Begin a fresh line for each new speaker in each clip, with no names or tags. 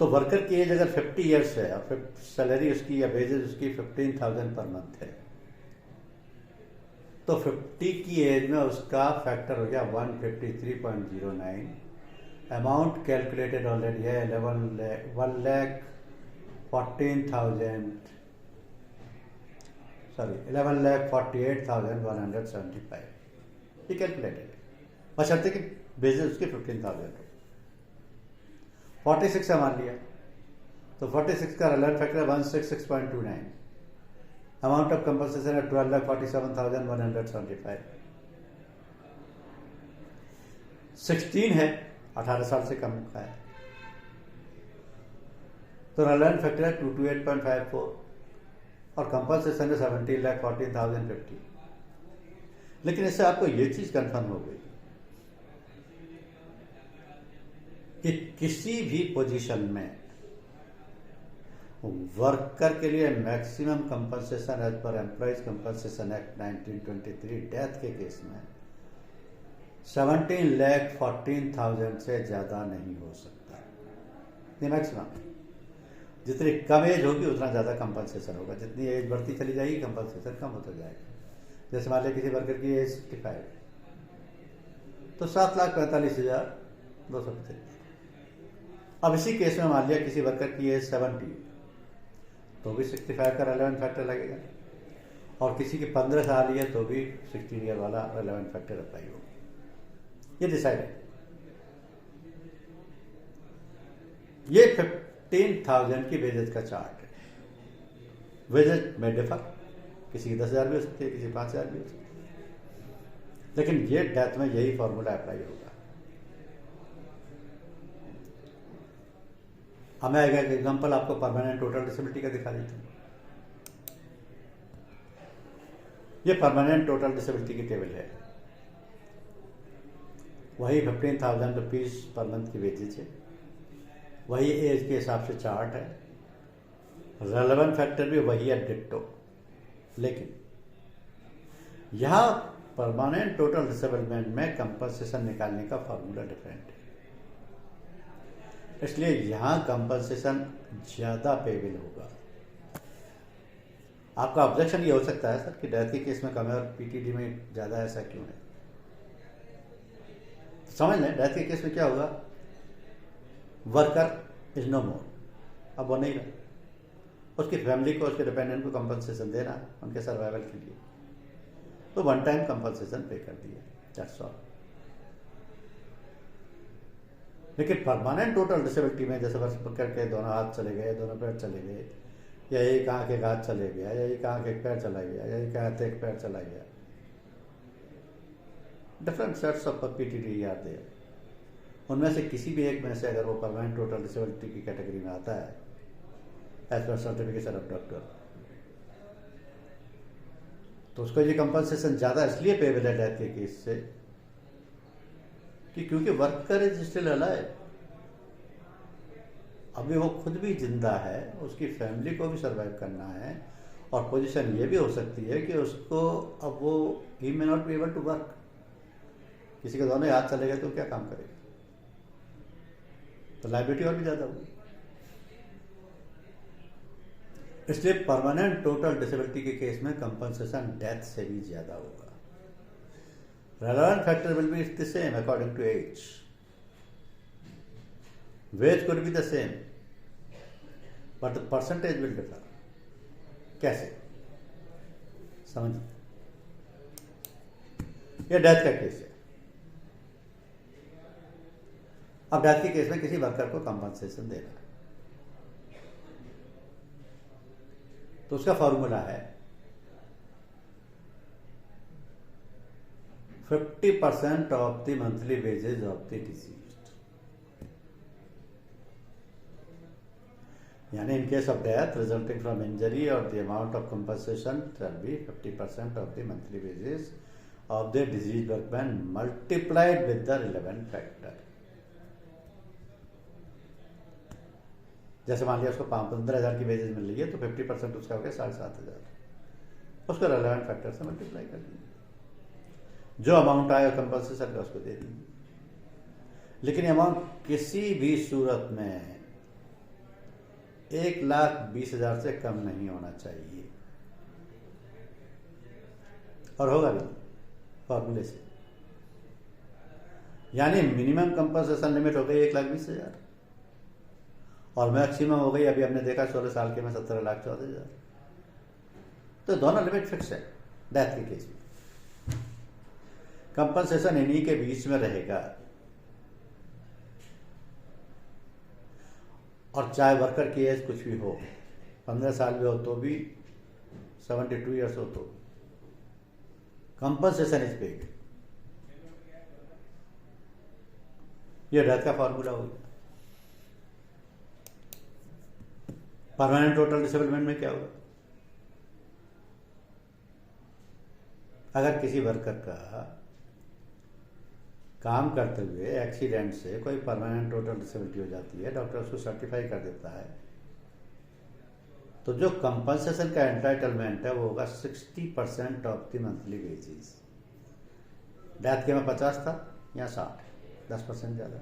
तो वर्कर की एज अगर 50 ईयर्स है और सैलरी उसकी या वेजेस उसकी 15,000 पर मंथ है, तो 50 की एज में उसका फैक्टर हो गया 153.09। अमाउंट कैलकुलेटेड ऑलरेडी है 11,48,175। ये कैलकुलेटेड है, बशर्ते कि बेसिस उसकी 15,000 हो। 46 का मान लिया तो 46 का relevant factor 166.29। Amount of compensation है 12,47,175। 16 है, 18 साल से कम का है, तो रिलेवेंट फैक्टर है 228.54 और कंपनसेशन है 17,14,050। लेकिन इससे आपको ये चीज कंफर्म हो गई कि किसी भी पोजीशन में वर्कर के लिए maximum compensation as per employees compensation act 1923 death के केस में 17,14,000 से ज्यादा नहीं हो सकता। ये मैक्सिमम, जितनी कम एज होगी उतना ज्यादा कंपनसेशन होगा, जितनी एज बढ़ती चली जाएगी कंपनसेशन कम होता जाएगा। जैसे मान लिया किसी वर्कर की एज 65 तो 7,45,250। अब इसी केस में मान लिया किसी वर्कर की एज 70 तो भी 65 का रेलेवेंट फैक्टर लगेगा, और किसी की 15 साल है तो भी 16 ईयर वाला रेलेवेंट फैक्टर अप्लाई होगा। ये डिसाइड है। ये 15,000 की वेजेज का चार्ट है। वेजेज में डिफर, किसी की 10,000 भी हो सकती है, किसी की 5,000 भी हो सकती है, लेकिन ये डेथ में यही फॉर्मूला अप्लाई होगा। हमें एक एग्जांपल आपको परमानेंट टोटल डिसेबिलिटी का दिखा देता हूं। ये परमानेंट टोटल डिसेबिलिटी की टेबल है, वही 15,000 रुपीज पर मंथ की वेजेज है, वही एज के हिसाब से चार्ट है, रेलेवेंट फैक्टर भी वही है डिट्टो, लेकिन यहां परमानेंट टोटल डिसेबलमेंट में कंपनसेशन निकालने का फॉर्मूला डिफरेंट है, इसलिए यहां कंपनसेशन ज्यादा पेबल होगा। आपका ऑब्जेक्शन ये हो सकता है सर कि डेथ के केस में कम है और पीटीडी में ज्यादा, ऐसा क्यों है? तो समझ लें, डेथ के केस में क्या होगा, वर्कर इज नो मोर, अब वो नहीं रहा, उसकी फैमिली को, उसके डिपेंडेंट को कंपनसेशन देना उनके सर्वाइवल के लिए, तो वन टाइम कंपनसेशन पे कर दिया, दैट्स ऑल। लेकिन परमानेंट टोटल डिसेबिलिटी में जैसे वर्कर के दोनों हाथ चले गए, दोनों पैर चले गए, या एक आंख एक हाथ चले गया, या एक आंख एक पैर चला गया, या एक हाथ एक पैर चला गया, different sets of PTD are there, उनमें से किसी भी एक में से अगर वो परमानेंट टोटल डिसेबिलिटी की कैटेगरी में आता है as per certification of doctor, तो उसको ये कंपनसेशन ज्यादा इसलिए पेबल है डेथ के केस से कि क्योंकि वर्कर इज स्टिल अलाइव, अभी वो खुद भी जिंदा है, उसकी फैमिली को भी सर्वाइव करना है, और पोजीशन ये भी हो सकती है कि उसको अब वो ही may not be able to work, किसी के दोनों हाथ चले गए तो क्या काम करेगा, तो लायबिलिटी और भी ज्यादा होगी। इसलिए परमानेंट टोटल डिसेबिलिटी के केस में कंपनसेशन डेथ से भी ज्यादा होगा। Relevant factor will be the same according to age, wage could be the same but the percentage will differ. कैसे समझिए, यह डेथ का केस है। अब डेथ के केस में किसी वर्कर को कंपनसेशन देना है, तो उसका फॉर्मूला है 50% of the monthly wages of the deceased, यानी in case of death resulting from injury और the amount of compensation shall be 50% of the monthly wages of the deceased workman multiplied with the relevant factor. जैसे मान लिया उसको 15,000 की wages मिल रही है तो 50% उसका हो गया 7,500, उसको रेलेवेंट फैक्टर से मल्टीप्लाई कर दीजिए, जो अमाउंट आया कंपनसेशन का उसको दे दीजिए। लेकिन अमाउंट किसी भी सूरत में 1,20,000 से कम नहीं होना चाहिए, और होगा भी फॉर्मूले से। यानी मिनिमम कंपनसेशन लिमिट हो गई 1,20,000 और मैक्सिमम हो गई, अभी हमने देखा 16 साल के में 17,14,000। तो दोनों लिमिट फिक्स है डेथ के केस में। कंपनसेशन इन्हीं के बीच में रहेगा, और चाहे वर्कर की एज कुछ भी हो, 15 साल भी हो तो भी, 72 ईयर्स हो तो कंपनसेशन इज पेड। ये डेथ का फॉर्मूला हो गया। परमानेंट टोटल डिसेबलमेंट में क्या होगा? अगर किसी वर्कर का काम करते हुए एक्सीडेंट से कोई परमानेंट टोटल डिसेबिलिटी हो जाती है, डॉक्टर उसको सर्टिफाई कर देता है, तो जो कंपनसेशन का एंटाइटलमेंट है वो होगा 60% of the monthly wages. Death के में 50 था, या 60, 10% ज़्यादा।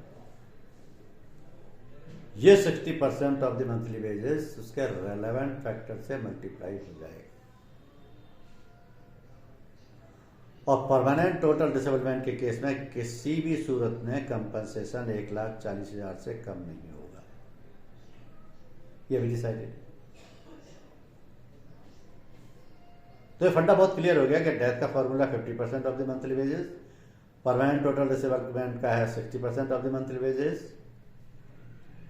ये 60% ऑफ द मंथली वेजेस उसके रेलेवेंट फैक्टर से मल्टीप्लाई हो जाएगा। और परमानेंट टोटल डिसेबलमेंट के केस में किसी भी सूरत में कंपनसेशन 1,40,000 से कम नहीं होगा। ये भी डिसाइडेड। तो ये फंडा बहुत क्लियर हो गया कि डेथ का formula 50% of the monthly wages, permanent total disablement का है 60% ऑफ द मंथली वेजेस,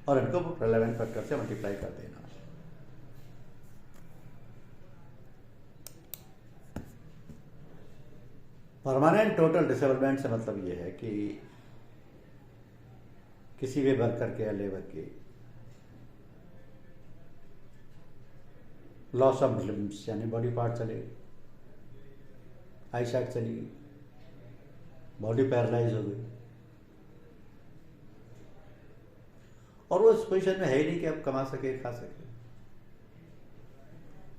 और इनको रेलेवेंट फैक्टर से मल्टीप्लाई कर देना। परमानेंट टोटल डिसेबलमेंट से मतलब यह है कि किसी भी वर्कर के या लेबर के लॉस ऑफ लिम्स, यानी बॉडी पार्ट चले गए, आई साइट चली गई, बॉडी पैरालाइज हो गई, और वो इस पोजिशन में है ही नहीं कि आप कमा सके खा सके,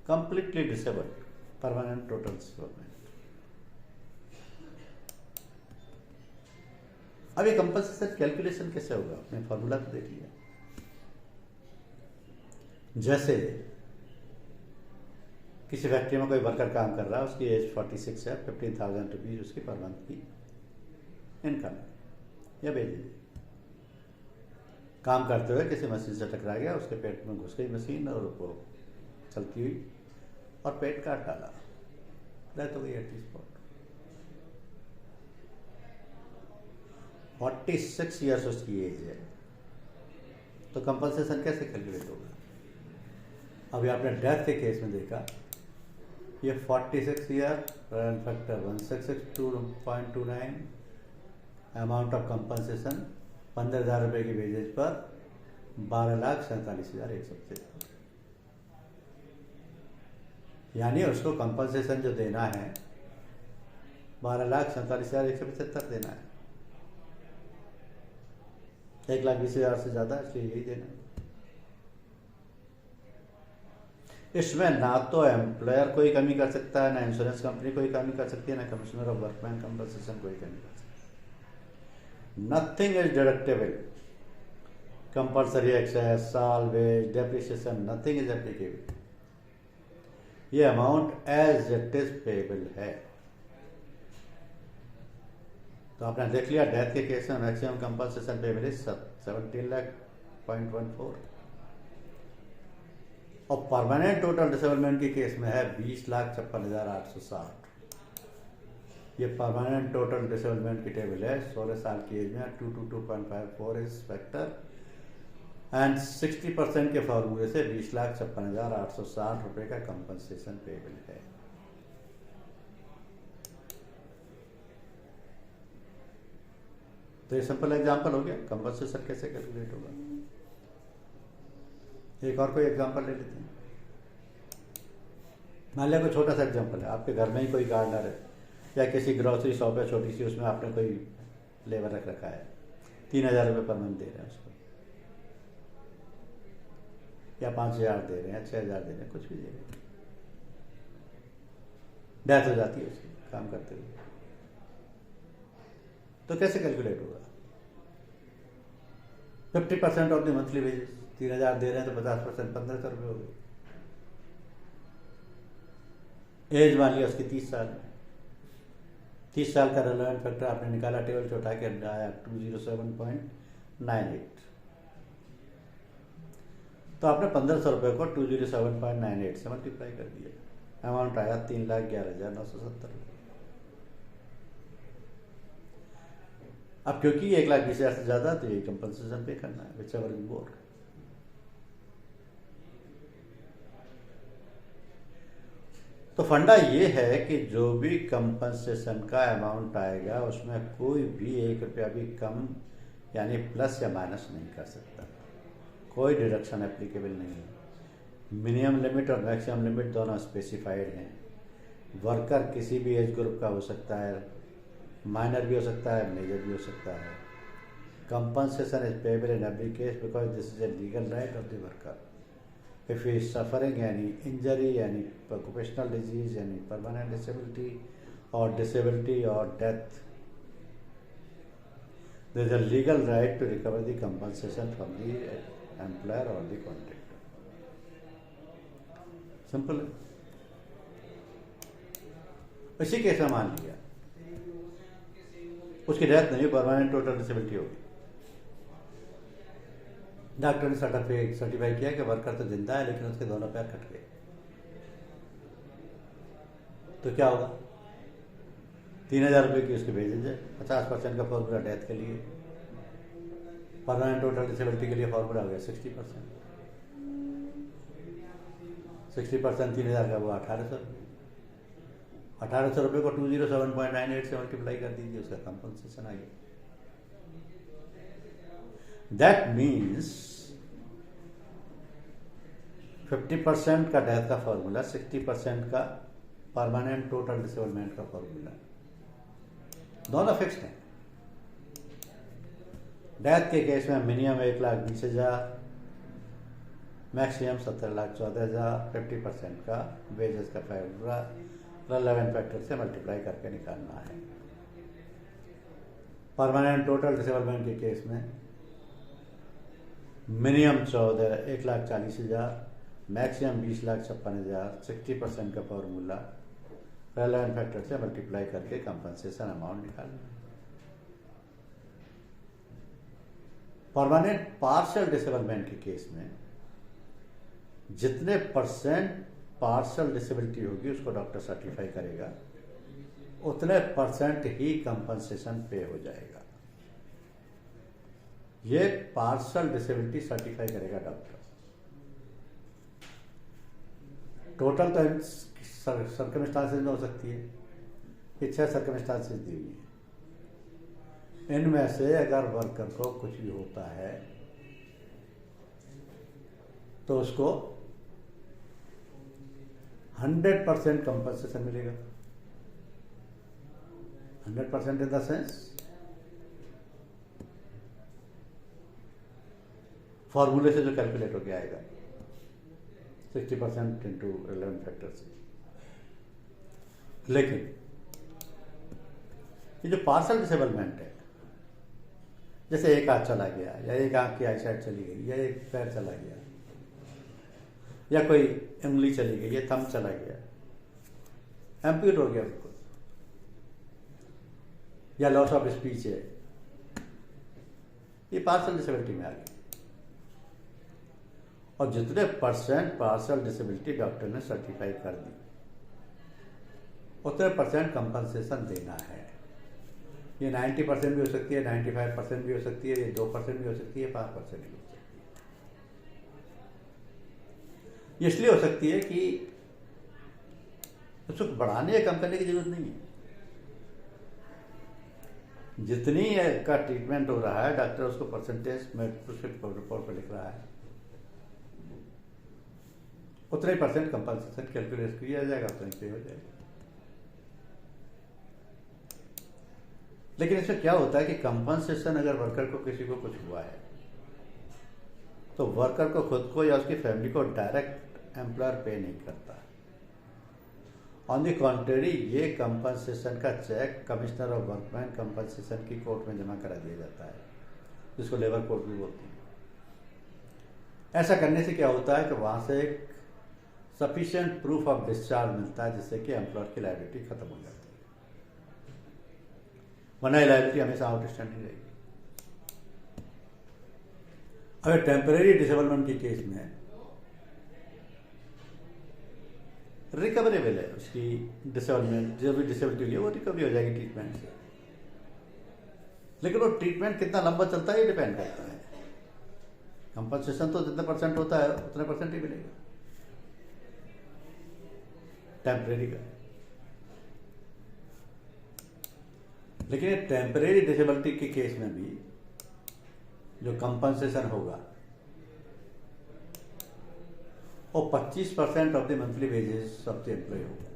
completely disabled, permanent total disablement. अब ये कंपनसेशन कैलकुलेशन कैसे होगा? आपने फॉर्मूला तो देख लिया। जैसे किसी फैक्ट्री में कोई वर्कर काम कर रहा है, उसकी एज 46 है, 15,000 रुपीज उसकी पर मंथ की इनकम है या वेजेज। काम करते हुए किसी मशीन से टकरा गया, उसके पेट में घुस गई मशीन और वो चलती हुई और पेट काट डाला, डेथ हो गई एट द स्पॉट। 46 ईयर्स उसकी एज है, तो कंपनसेशन कैसे कैलकुलेट होगा? अभी आपने डेथ के केस में देखा, ये 46 year, factor 166.29, amount of compensation 15,000 रुपये की वेजेज पर 12,47,175। यानी उसको कंपनसेशन जो देना है 12,47,175 देना है। 1,20,000 से ज्यादा, इसलिए यही देना है। इसमें ना तो एम्प्लॉयर कोई कमी कर सकता है, ना इंश्योरेंस कंपनी कोई कमी कर सकती है, ना कमिश्नर ऑफ वर्कमैन कंपनसेशन कोई कमी कर सकती है। Nothing is deductible, compulsory excess, salvage, depreciation, nothing is applicable. ये amount as it is payable है। तो आपने देख लिया, डेथ के केस में मैक्सिमम कंपनसेशन पेएबल इज 17,00,000.14, और परमानेंट टोटल डिसेबलमेंट के केस में है 20,56,860। ये परमानेंट टोटल डिसेबलमेंट की टेबल है। 16 साल की एज में 222.54 इज फैक्टर, एंड 60% के फॉर्मूले से 20,56,860 रुपए का कंपनसेशन पेएबल है। तो ये सिंपल एग्जांपल हो गया कंपनसेशन कैसे कैलकुलेट होगा। एक और कोई एग्जांपल ले लेते हैं। मान लिया कोई छोटा सा एग्जांपल है, आपके घर में ही कोई गार्डनर है या किसी ग्रोसरी शॉप है छोटी सी, उसमें आपने कोई लेबर रख रखा है, 3,000 रुपये पर मंथ दे रहे हैं उसको, या 5,000 दे रहे हैं, 6,000 दे रहे हैं, कुछ भी दे रहे हैं। डेथ हो जाती है उसकी काम करते हुए, तो कैसे कैलकुलेट होगा? 50% ऑफ द मंथली वेजेस, 3,000 दे रहे हैं तो 50% 1,500 रुपये हो गए। एज मान लिया उसकी 30 साल, 30 साल का रेलेवेंट फैक्टर आपने निकाला, टेबल से उठा के आया 207.98, तो आपने 1,500 रुपये को 207.98 से मल्टीप्लाई कर दिया, अमाउंट आया 3,11,970। अब क्योंकि 1,20,000 से ज़्यादा तो ये कंपनसेशन पे करना है, विच एवर इज मोर। तो फंडा ये है कि जो भी कंपनसेशन का अमाउंट आएगा उसमें कोई भी 1 रुपया भी कम यानी प्लस या माइनस नहीं कर सकता, कोई डिडक्शन एप्लीकेबल नहीं है। मिनिमम लिमिट और मैक्सिमम लिमिट दोनों स्पेसिफाइड हैं। वर्कर किसी भी एज ग्रुप का हो सकता है, माइनर भी हो सकता है, मेजर भी हो सकता है। Compensation is payable in every case because this is a legal right of the worker. If he is suffering any injury, any occupational disease, any permanent disability or death, there is a legal right to recover the compensation from the employer or the contractor. Simple है। इसी case में मान लिया उसकी death नहीं, permanent total disability होगी, doctor ने certify किया कि वर्कर तो जिंदा है लेकिन उसके दोनों पैर कट गए, तो क्या होगा? 3,000 रुपये की उसकी वेजेज है, 50% का फॉर्मूला डेथ के लिए, परमानेंट टोटल डिसेबिलिटी के लिए फॉर्मूला हो गया 60%, 60% 3,000 का वो 1,800 रुपये, 1,800 रुपये को 207.98 से मल्टीप्लाई कर दीजिए, उसका कंपनसेशन आ गया। That means 50% का डेथ का फॉर्मूला, 60% का परमानेंट टोटल डिसेबलमेंट का फॉर्मूला, दोनों फिक्स्ड हैं। डेथ के केस में मिनिमम 1,20,000, मैक्सिमम 17,14,000, 50% का वेजेस का फॉर्मूला रेलेवेंट फैक्टर से मल्टीप्लाई करके निकालना है। परमानेंट टोटल डिसेबलमेंट के केस में मिनिमम 1,40,000, मैक्सिमम 20,56,000, 60% का फॉर्मूला रेलेवेंट फैक्टर से मल्टीप्लाई करके कंपनसेशन अमाउंट निकालना। परमानेंट पार्शियल डिसेबलमेंट के केस में जितने % पार्शियल डिसेबिलिटी होगी उसको डॉक्टर सर्टिफाई करेगा, उतने % ही कंपनसेशन पे हो जाएगा। ये पार्शियल डिसेबिलिटी सर्टिफाई करेगा डॉक्टर। टोटल तो सर्कमस्टांसेस में हो सकती है, ये 6 सर्कमस्टांसेस दी हुई है। इनमें से अगर वर्कर को कुछ भी होता है तो उसको 100% कंपनसेशन मिलेगा। 100% इन द सेंस फॉर्मूले से जो कैलकुलेट होके आएगा 60% इंटू रेलेवेंट फैक्टर से। लेकिन ये जो पार्शियल डिसेबलमेंट है, जैसे एक हाथ चला गया या एक आंख की आईसाइट चली गई या एक पैर चला गया या कोई उंगली चली गई या थंब चला गया, एम्प्यूट हो गया बिल्कुल, या लॉस ऑफ स्पीच है, ये पार्शियल डिसेबिलिटी में आ गई। और जितने % पार्शियल डिसेबिलिटी डॉक्टर ने सर्टिफाई कर दी उतने % कंपनसेशन देना है। ये 90% भी हो सकती है, 95% भी हो सकती है, ये 2% भी हो सकती है, 5% भी हो सकती है। ये इसलिए हो सकती है कि उसको बढ़ाने या कम करने की जरूरत नहीं है। जितनी का ट्रीटमेंट हो रहा है डॉक्टर उसको परसेंटेज में प्रिस्क्रिप्शन रिपोर्ट पर लिख रहा है, उतने % कंपनसेशन कैलकुलेट किया जाएगा, उतने पे हो जाएगा। लेकिन इसमें क्या होता है कि कंपनसेशन अगर वर्कर को किसी को कुछ हुआ है तो वर्कर को खुद को या उसकी फैमिली को डायरेक्ट एम्प्लॉयर पे नहीं करता। ऑन द कॉन्ट्रेरी ये कंपनसेशन का cheque commissioner of workman compensation की कोर्ट में जमा करा दिया जाता है, जिसको लेबर कोर्ट भी बोलते हैं। ऐसा करने से क्या होता है कि वहाँ से एक सफिशिएंट प्रूफ ऑफ डिस्चार्ज मिलता है, जिससे कि एम्प्लॉयर की लायबिलिटी खत्म हो जाती है, वरना लायबिलिटी हमेशा आउटस्टैंडिंग रहेगी। अगर टेम्परेरी डिसेबलमेंट के केस में रिकवरेबल है, उसकी डिसेबलमेंट जो भी डिसेबिलिटी हुई है वो रिकवरी हो जाएगी ट्रीटमेंट से, लेकिन वो ट्रीटमेंट कितना लंबा चलता है ये डिपेंड करता है। कंपनसेशन तो जितने परसेंट होता है उतने परसेंट ही मिलेगा टेम्परेरी का। लेकिन ये टेम्परेरी डिसेबिलिटी के केस में भी जो कंपनसेशन होगा वो 25% of the monthly wages of the employ होगा।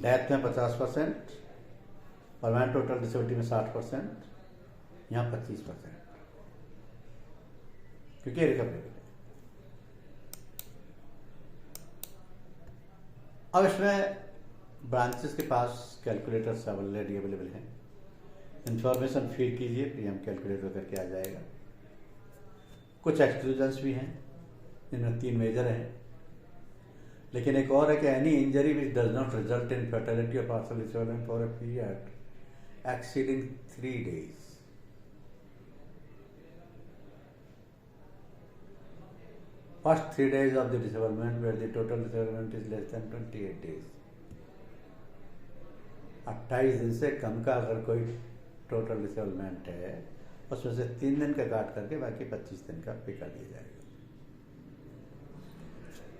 डेथ में 50%, परमानेंट टोटल डिसेबिलिटी में 60%, यहाँ 25%, क्योंकि रिकवरेबल है। अब इसमें ब्रांचेस के पास कैलकुलेटर्स ऑलरेडी अवेलेबल हैं। इंफॉर्मेशन फीड कीजिए, पीएम कैलकुलेटर करके आ जाएगा। कुछ एक्सक्लूजन्स भी हैं, इनमें 3 मेजर हैं, लेकिन एक और है कि any injury which does not result in fertility और partial disablement for a period exceeding 3 days, first 3 days of the disablement where the total disablement is less than 28 days, 28 दिन से कम का अगर कोई टोटल डिसेबलमेंट है उसमें से 3 दिन का काट करके बाकी 25 दिन का पे कर दिया जाएगा।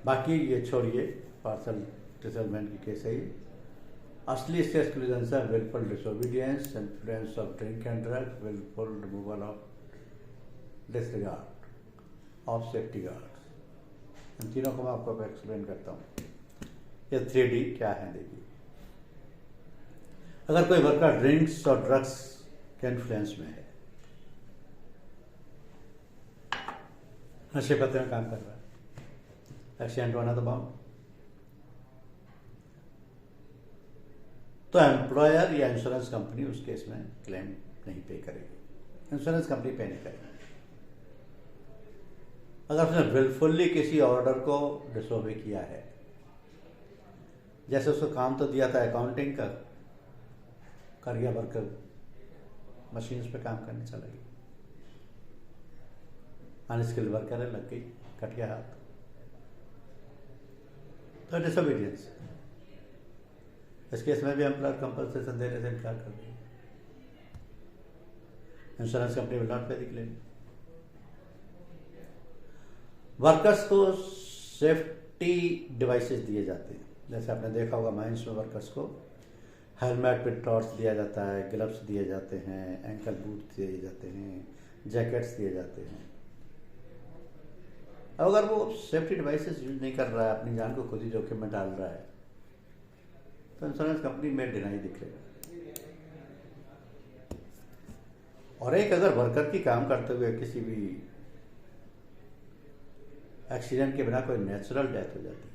बाकी ये छोड़िए, पार्सल डिसेबलमेंट की केस है। असली इसके एक्सक्लूजन है wilful disobedience, influence of drink and drug, wilful removal of disregard of safety guards. इन तीनों को मैं आपको एक्सप्लेन करता हूँ। ये 3D क्या है देखिए। अगर कोई वर्कर ड्रिंक्स और ड्रग्स के इन्फ्लुएंस में है, नशे पत्ते में काम कर रहा है, एक्सीडेंट होना तो बाउंड, तो एम्प्लॉयर या इंश्योरेंस कंपनी उस केस में क्लेम नहीं पे करेगी, इंश्योरेंस कंपनी पे नहीं करेगी। अगर उसने विलफुल्ली किसी ऑर्डर को डिसोबे किया है, जैसे उसको काम तो दिया था अकाउंटिंग का, कर गया वर्कर मशीन्स पे काम करने चला गया, अनस्किल्ड वर्कर है, लग गई, कट गया हाथ, तो डिसोबीडियंस। इस केस में भी एम्प्लॉयर कंपनसेशन देने से इनकार कर दिया, इंश्योरेंस कंपनी विल नॉट पे द क्लेम। वर्कर्स को सेफ्टी डिवाइसेस दिए जाते हैं, जैसे आपने देखा होगा माइंस में वर्कर्स को हेलमेट विद टॉर्च दिया जाता है, ग्लव्स दिए जाते हैं, एंकल बूट दिए जाते हैं, जैकेट्स दिए जाते हैं। अगर वो सेफ्टी डिवाइसेस यूज नहीं कर रहा है, अपनी जान को खुद ही जोखिम में डाल रहा है, तो इंश्योरेंस कंपनी में डिनाई दिखेगा। और एक अगर वर्कर की काम करते हुए किसी भी एक्सीडेंट के बिना कोई नेचुरल डेथ हो जाती है,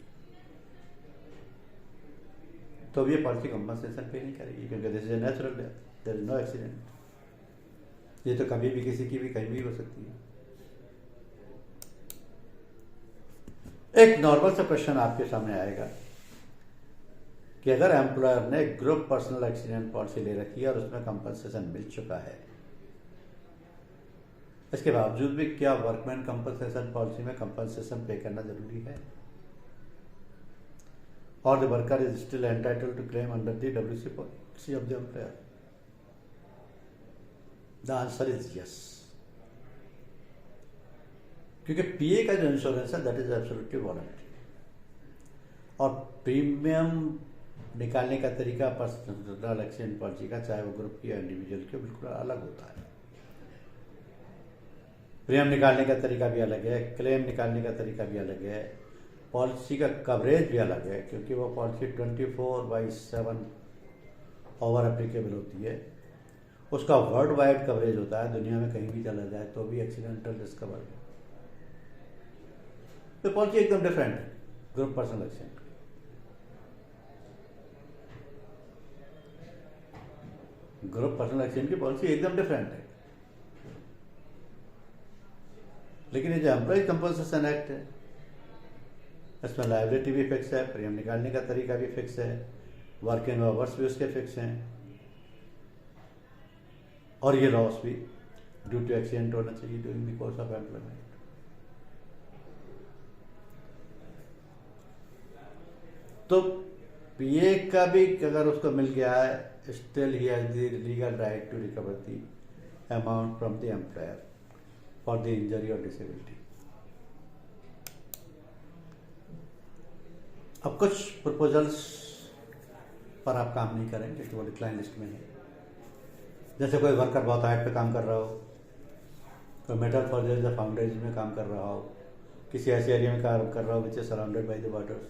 तो भी ये पॉलिसी कंपनसेशन पे नहीं करेगी, क्योंकि this is a natural death, there is no accident. ये तो कभी भी किसी की भी कहीं भी हो सकती है। एक नॉर्मल सा क्वेश्चन आपके सामने आएगा कि अगर एम्प्लॉयर ने ग्रुप पर्सनल एक्सीडेंट पॉलिसी ले रखी है और उसमें कंपनसेशन मिल चुका है, इसके बावजूद भी क्या वर्कमैन कंपनसेशन पॉलिसी में कंपनसेशन पे करना जरूरी है? और the worker is still entitled to claim under the WC policy of the employer? The answer is yes, क्योंकि पीए का जो इंश्योरेंस है दैट इज एब्सोल्युटली वॉलंटरी, और प्रीमियम निकालने का तरीका पर्सनल एक्सीडेंट पॉलिसी का, चाहे वो ग्रुप की या इंडिविजुअल की, बिल्कुल अलग होता है। प्रीमियम निकालने का तरीका भी अलग है, क्लेम निकालने का तरीका भी अलग है, पॉलिसी का कवरेज भी अलग है, क्योंकि वो पॉलिसी 24/7 ओवर एप्लीकेबल होती है। उसका वर्ल्ड वाइड कवरेज होता है, दुनिया में कहीं भी चला जाए तो भी एक्सीडेंटल रिस्क कवर है। तो पॉलिसी एकदम डिफरेंट है group personal accident. Group personal accident की पॉलिसी एकदम डिफरेंट है। लेकिन ये जो एम्प्लॉय कंपनसेशन एक्ट है, इसमें लायबिलिटी भी फिक्स है, प्रीमियम निकालने का तरीका भी फिक्स है, वर्किंग आवर्स भी उसके फिक्स हैं, और ये लॉस भी ड्यू टू एक्सीडेंट होना चाहिए during the course of employment. तो पीए का भी अगर उसको मिल गया है, still he has the legal right to recover the amount from the employer for the injury और डिसेबिलिटी। अब कुछ प्रपोजल्स पर आप काम नहीं करेंगे कि वो डिक्लाइन लिस्ट में है। जैसे कोई वर्कर बहुत हाइट पे काम कर रहा हो, कोई मेटल फॉर्जेज या फाउंडेशन में काम कर रहा हो, किसी ऐसे एरिया में काम कर रहा हो which is surrounded by the waters,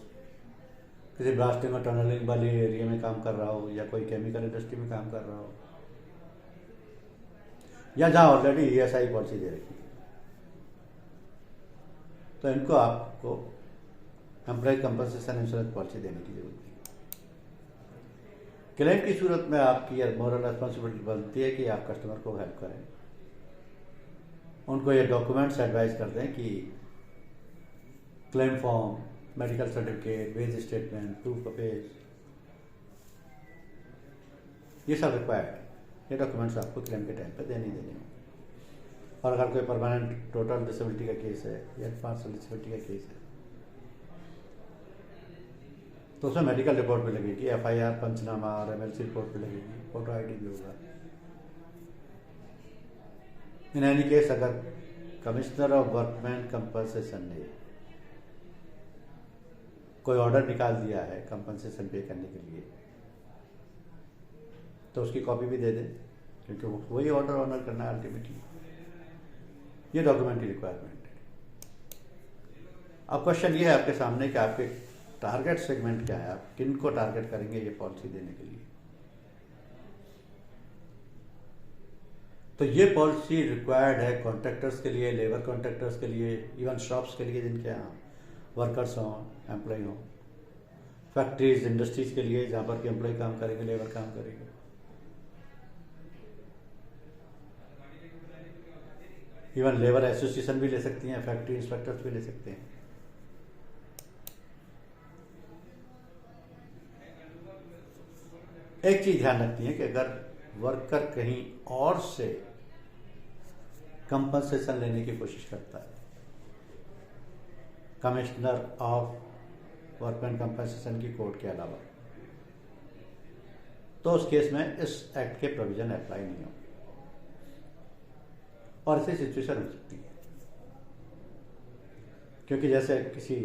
किसी ब्लास्टिंग और टनलिंग वाले एरिया में काम कर रहा हो, या कोई केमिकल इंडस्ट्री में काम कर रहा हो, या जहाँ ऑलरेडी ESI पॉलिसी दे रखी है, तो इनको आपको एम्प्लॉय कंपनसेशन इंश्योरेंस पॉलिसी देने की जरूरत है। क्लेम की सूरत में आपकी मोरल रिस्पॉन्सिबिलिटी बनती है कि आप कस्टमर को हेल्प करें, उनको ये डॉक्यूमेंट्स एडवाइस कर दें कि claim form, medical certificate, wage statement, proof of age, ये सब रिक्वायर्ड है। ये डॉक्यूमेंट्स आपको क्लेम के टाइम पे देने होंगे। और अगर कोई परमानेंट टोटल डिसेबिलिटी का केस है या पार्शियल डिसेबिलिटी का केस है, तो उसमें मेडिकल रिपोर्ट भी लगेगी, FIR, पंचनामा और MLC रिपोर्ट भी लगेगी, फोटो ID भी होगा। इन एनी केस अगर कमिश्नर ऑफ वर्कमैन कंपनसेशन ने कोई ऑर्डर निकाल दिया है कंपनसेशन पे करने के लिए, तो उसकी कॉपी भी दे दें, क्योंकि वही ऑर्डर ऑनर करना है अल्टीमेटली। ये डॉक्यूमेंट की रिक्वायरमेंट है। अब क्वेश्चन ये है आपके सामने कि आपके टारगेट सेगमेंट क्या है, आप किन को टारगेट करेंगे ये पॉलिसी देने के लिए। तो ये पॉलिसी रिक्वायर्ड है कॉन्ट्रैक्टर्स के लिए, लेबर कॉन्ट्रैक्टर्स के लिए, इवन शॉप्स के लिए जिनके यहाँ वर्कर्स हों, एम्प्लॉय हों, फैक्ट्रीज, इंडस्ट्रीज के लिए जहाँ पर कि एम्प्लॉय काम करेंगे, लेबर काम करेंगे। इवन लेबर एसोसिएशन भी ले सकती हैं, फैक्ट्री इंस्पेक्टर्स भी ले सकते हैं। एक चीज ध्यान रखनी है कि अगर वर्कर कहीं और से कंपनसेशन लेने की कोशिश करता है, कमिश्नर ऑफ वर्कमैन कंपनसेशन की कोड के अलावा, तो उस केस में इस एक्ट के प्रोविजन अप्लाई नहीं होंगे और ऐसी सिचुएशन हो सकती है। क्योंकि जैसे किसी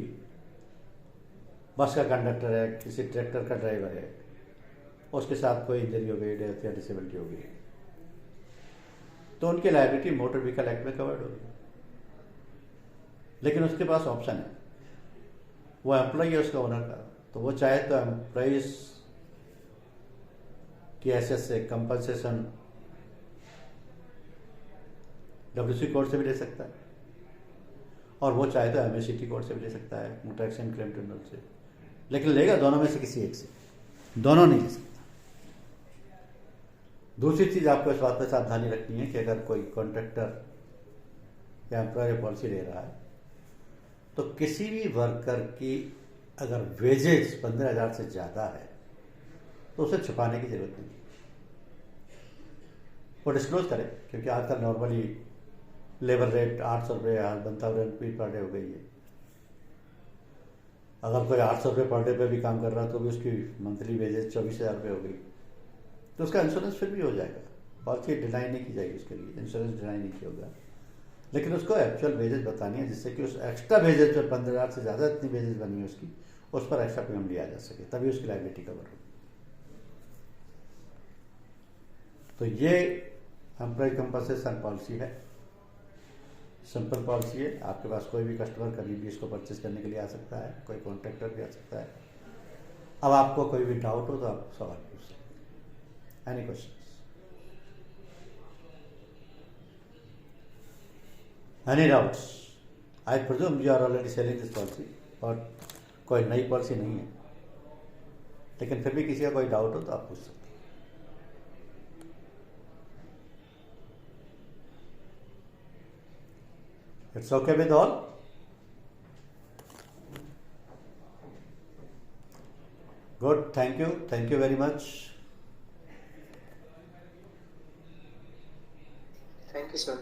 बस का कंडक्टर है, किसी ट्रैक्टर का ड्राइवर है, उसके साथ कोई इंजरी हो गई, डेथ या डिसेबिलिटी हो गई, तो उनकी लायबिलिटी मोटर व्हीकल एक्ट में कवर्ड होगी। लेकिन उसके पास ऑप्शन है, वो एम्प्लॉय है उसका ओनर का, तो वो चाहे तो एम्प्लॉइज की एसेस से कंपनसेशन WC कोड से भी ले सकता है, और वो चाहे तो MACT कोड से भी ले सकता है, मोटर एक्सीडेंट क्लेम ट्रिब्यूनल से। लेकिन लेगा दोनों में से किसी एक से, दोनों नहीं ले सकता। दूसरी चीज आपको इस बात पर सावधानी रखनी है कि अगर कोई कॉन्ट्रैक्टर या एम्प्लॉयर पॉलिसी ले रहा है, तो किसी भी वर्कर की अगर वेजेज 15,000 से ज्यादा है तो उसे छुपाने की जरूरत नहीं, वो डिस्क्लोज करे। क्योंकि आजकल नॉर्मली लेबर रेट 800 रुपये ₹1,000 पर डे हो गई है। अगर कोई 800 रुपये पर डे पे भी काम कर रहा है तो भी उसकी मंथली वेजेज 24,000 रुपये हो गई, तो उसका इंश्योरेंस फिर भी हो जाएगा। पॉलिसी डिनाई नहीं की जाएगी उसके लिए, इंश्योरेंस डिनाई नहीं किया होगा। लेकिन उसको एक्चुअल वेजेज बतानी है, जिससे कि उस एक्स्ट्रा वेजेज पर 15,000 से ज़्यादा इतनी वेजेज बनी है उसकी, उस पर एक्स्ट्रा प्रीमियम लिया जा सके, तभी उसकी लायबिलिटी कवर हो। तो ये एम्प्लॉय कंपनसेशन पॉलिसी है, सिंपल पॉलिसी है। आपके पास कोई भी कस्टमर कभी भी इसको परचेज करने के लिए आ सकता है, कोई कॉन्ट्रैक्टर भी आ सकता है। अब आपको कोई भी डाउट हो तो आप सवाल पूछ सकते हैं। Any question? Any doubts? I presume you are already selling this policy, और कोई नई पॉलिसी नहीं है, लेकिन फिर भी किसी का कोई डाउट हो तो आप पूछ सकते हैं। It's okay with all? Good, thank you very much.
Thank you, sir.